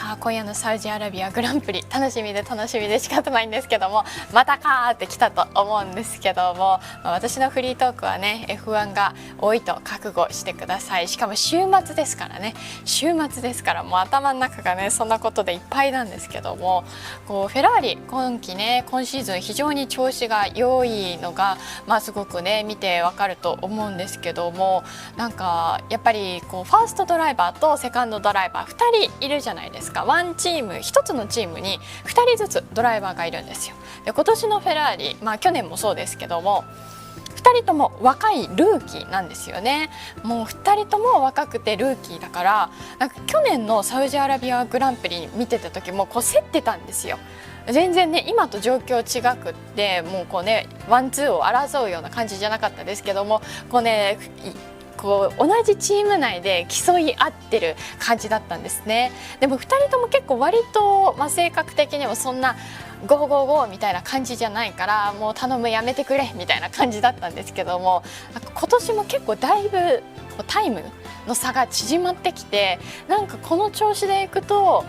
さあ今夜のサウジアラビアグランプリ楽しみで楽しみで仕方ないんですけども、またかーってきたと思うんですけども、私のフリートークはね F1 が多いと覚悟してください。しかも週末ですからね、週末ですからもう頭の中がねそんなことでいっぱいなんですけども、こうフェラーリ今季ね今シーズン非常に調子が良いのがすごくね見てわかると思うんですけども、なんかやっぱりこうファーストドライバーとセカンドドライバー2人いるじゃないですか。ワンチーム1つのチームに2人ずつドライバーがいるんですよ。で今年のフェラーリ、去年もそうですけども2人とも若いルーキーなんですよね。もう2人とも若くてルーキーだから、なんか去年のサウジアラビアグランプリ見てた時もこう競ってたんですよ。全然ね今と状況違くってもうこうねワンツーを争うような感じじゃなかったですけども、こうねこう同じチーム内で競い合ってる感じだったんですね。でも2人とも結構割と、性格的にもそんなゴーゴーゴーみたいな感じじゃないから、もう頼むやめてくれみたいな感じだったんですけども、今年も結構だいぶタイムの差が縮まってきて、なんかこの調子でいくと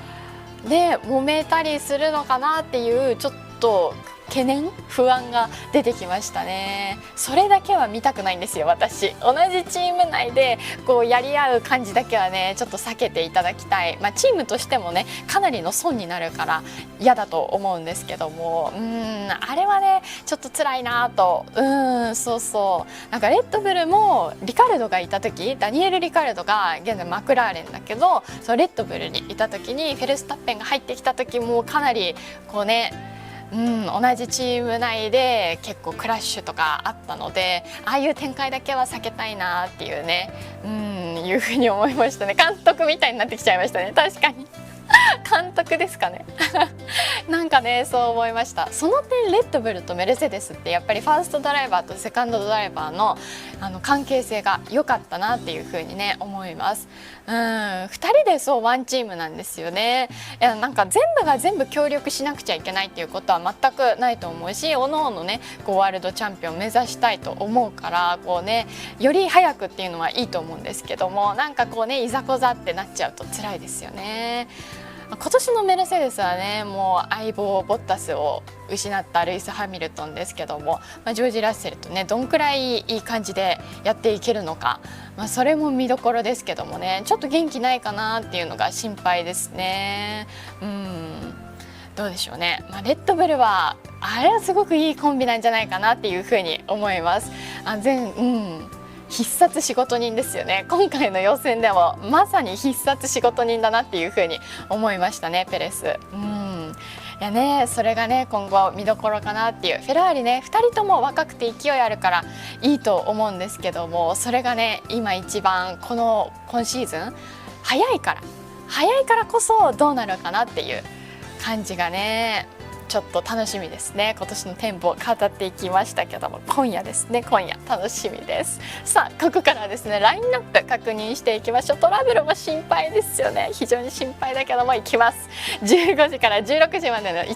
ね揉めたりするのかなっていうちょっと懸念不安が出てきましたね。それだけは見たくないんですよ私。同じチーム内でこうやり合う感じだけはねちょっと避けていただきたい。チームとしてもねかなりの損になるから嫌だと思うんですけども、あれはねちょっと辛いなと。そうそう、なんかレッドブルもリカルドがいた時、ダニエル・リカルドが現在マクラーレンだけど、そのレッドブルにいた時にフェルスタッペンが入ってきた時もかなりこうね同じチーム内で結構クラッシュとかあったので、ああいう展開だけは避けたいなっていうね、いうふうに思いましたね。監督みたいになってきちゃいましたね。確かに監督ですかねなんかねそう思いました。その点レッドブルとメルセデスってやっぱりファーストドライバーとセカンドドライバーの関係性が良かったなっていうふうにね思います。2人でそうワンチームなんですよね。なんか全部が全部協力しなくちゃいけないっていうことは全くないと思うし、おのおのねこうワールドチャンピオンを目指したいと思うからこうねより早くっていうのはいいと思うんですけども、なんかこうねいざこざってなっちゃうと辛いですよね。今年のメルセデスはねもう相棒ボッタスを失ったルイス・ハミルトンですけども、ジョージ・ラッセルとねどんくらいいい感じでやっていけるのか、それも見どころですけどもね、ちょっと元気ないかなっていうのが心配ですね。どうでしょうね。レッドブルはあれはすごくいいコンビなんじゃないかなっていうふうに思います。必殺仕事人ですよね。今回の予選でもまさに必殺仕事人だなっていうふうに思いましたね、ペレス。いやね、それがね今後見どころかなっていう。フェラーリね2人とも若くて勢いあるからいいと思うんですけども、それがね今一番今シーズン早いからこそどうなるかなっていう感じがねちょっと楽しみですね。今年の展望を語っていきましたけども、今夜ですね、今夜楽しみです。さあここからはですねラインナップ確認していきましょう。トラブルも心配ですよね。非常に心配だけどもいきます。15時から16時までの1